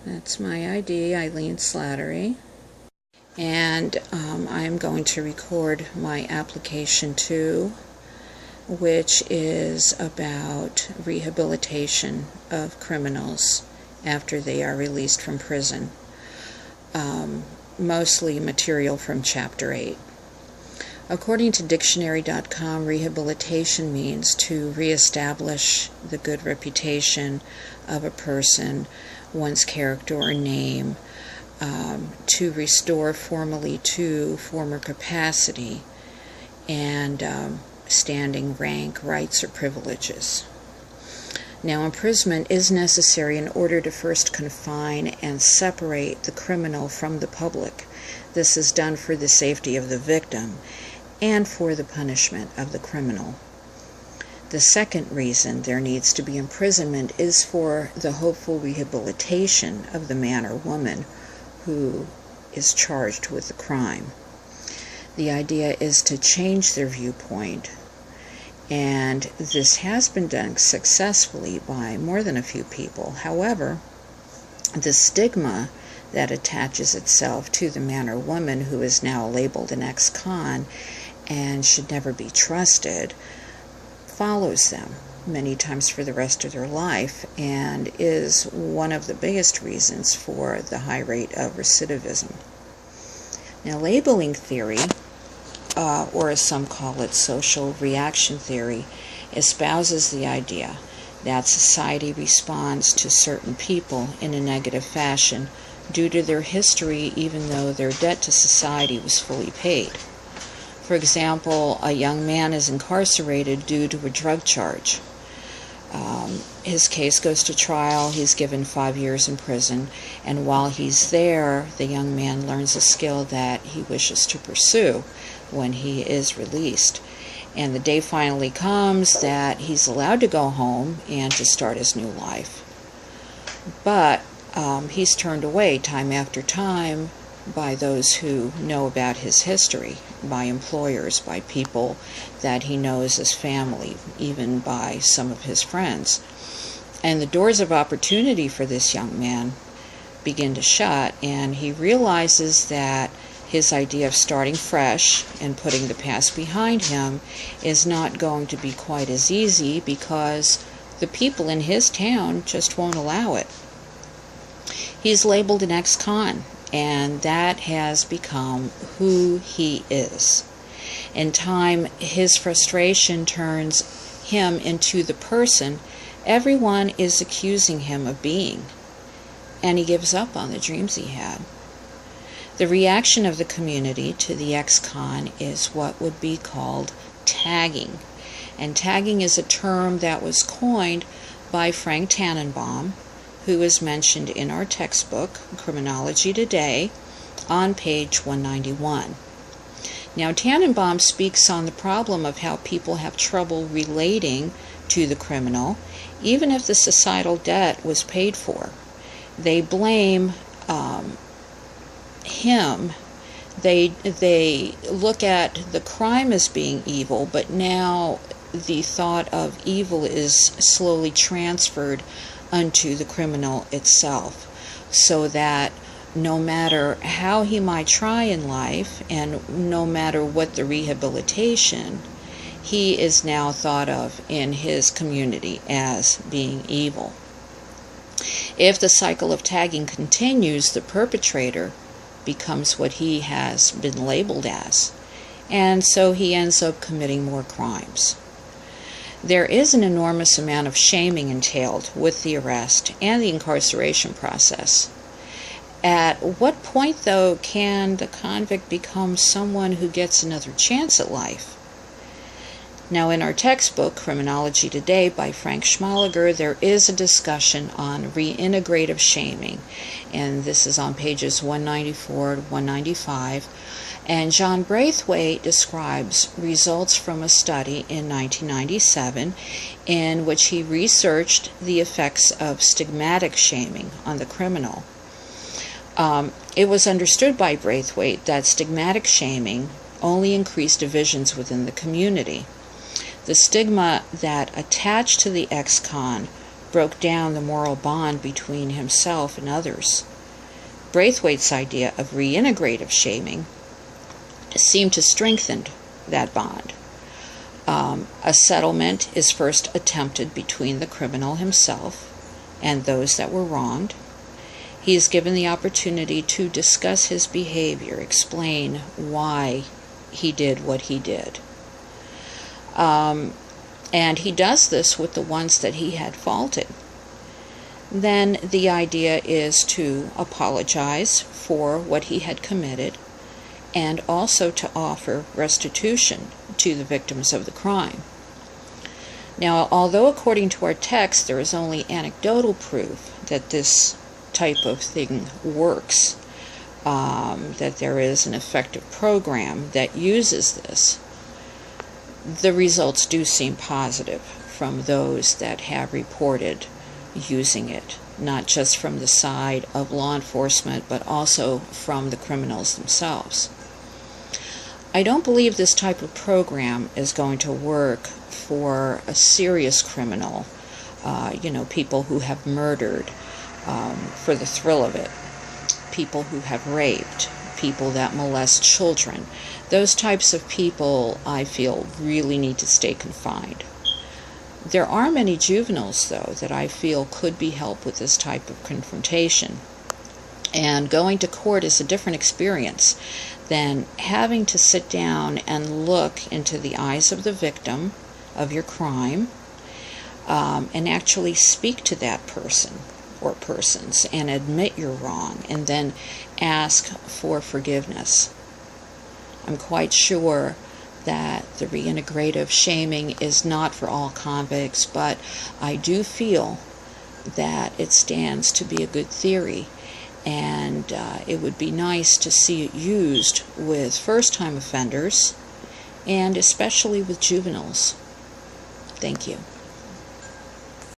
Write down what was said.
That's my ID, Eileen Slattery. And I'm going to record my application 2, which is about rehabilitation of criminals after they are released from prison. Mostly material from Chapter 8. According to dictionary.com, rehabilitation means to reestablish the good reputation of a person, one's character or name, to restore formally to former capacity and standing, rank, rights, or privileges. Now, imprisonment is necessary in order to first confine and separate the criminal from the public. This is done for the safety of the victim and for the punishment of the criminal. The second reason there needs to be imprisonment is for the hopeful rehabilitation of the man or woman who is charged with the crime. The idea is to change their viewpoint, and this has been done successfully by more than a few people. However, the stigma that attaches itself to the man or woman who is now labeled an ex-con and should never be trusted follows them many times for the rest of their life and is one of the biggest reasons for the high rate of recidivism. Now, labeling theory, or as some call it, social reaction theory, espouses the idea that society responds to certain people in a negative fashion due to their history, even though their debt to society was fully paid. For example, a young man is incarcerated due to a drug charge. His case goes to trial. He's given 5 years in prison, and while he's there, the young man learns a skill that he wishes to pursue when he is released. And the day finally comes that he's allowed to go home and to start his new life. But he's turned away time after time by those who know about his history, by employers, by people that he knows as family, even by some of his friends. And the doors of opportunity for this young man begin to shut, and he realizes that his idea of starting fresh and putting the past behind him is not going to be quite as easy because the people in his town just won't allow it. He's labeled an ex-con, and that has become who he is. In time, his frustration turns him into the person everyone is accusing him of being, and he gives up on the dreams he had. The reaction of the community to the ex-con is what would be called tagging. And tagging is a term that was coined by Frank Tannenbaum, who is mentioned in our textbook, Criminology Today, on page 191. Now, Tannenbaum speaks on the problem of how people have trouble relating to the criminal, even if the societal debt was paid for. They blame him. They look at the crime as being evil, but now the thought of evil is slowly transferred unto the criminal itself, so that no matter how he might try in life and no matter what the rehabilitation, he is now thought of in his community as being evil. If the cycle of tagging continues, the perpetrator becomes what he has been labeled as, and so he ends up committing more crimes. There is an enormous amount of shaming entailed with the arrest and the incarceration process. At what point, though, can the convict become someone who gets another chance at life? Now, in our textbook, Criminology Today by Frank Schmaliger, there is a discussion on reintegrative shaming, and this is on pages 194 to 195. And John Braithwaite describes results from a study in 1997 in which he researched the effects of stigmatic shaming on the criminal. It was understood by Braithwaite that stigmatic shaming only increased divisions within the community. The stigma that attached to the ex-con broke down the moral bond between himself and others. Braithwaite's idea of reintegrative shaming seemed to strengthen that bond. A settlement is first attempted between the criminal himself and those that were wronged. He is given the opportunity to discuss his behavior, explain why he did what he did. And he does this with the ones that he had faulted. Then the idea is to apologize for what he had committed and also to offer restitution to the victims of the crime. Now, although according to our text there is only anecdotal proof that this type of thing works, that there is an effective program that uses this, the results do seem positive from those that have reported using it, not just from the side of law enforcement, but also from the criminals themselves. I don't believe this type of program is going to work for a serious criminal, people who have murdered for the thrill of it, people who have raped, people that molest children. Those types of people, I feel, really need to stay confined. There are many juveniles, though, that I feel could be helped with this type of confrontation. And going to court is a different experience than having to sit down and look into the eyes of the victim of your crime and actually speak to that person or persons and admit you're wrong and then ask for forgiveness. I'm quite sure that the reintegrative shaming is not for all convicts, but I do feel that it stands to be a good theory, and it would be nice to see it used with first-time offenders and especially with juveniles. Thank you.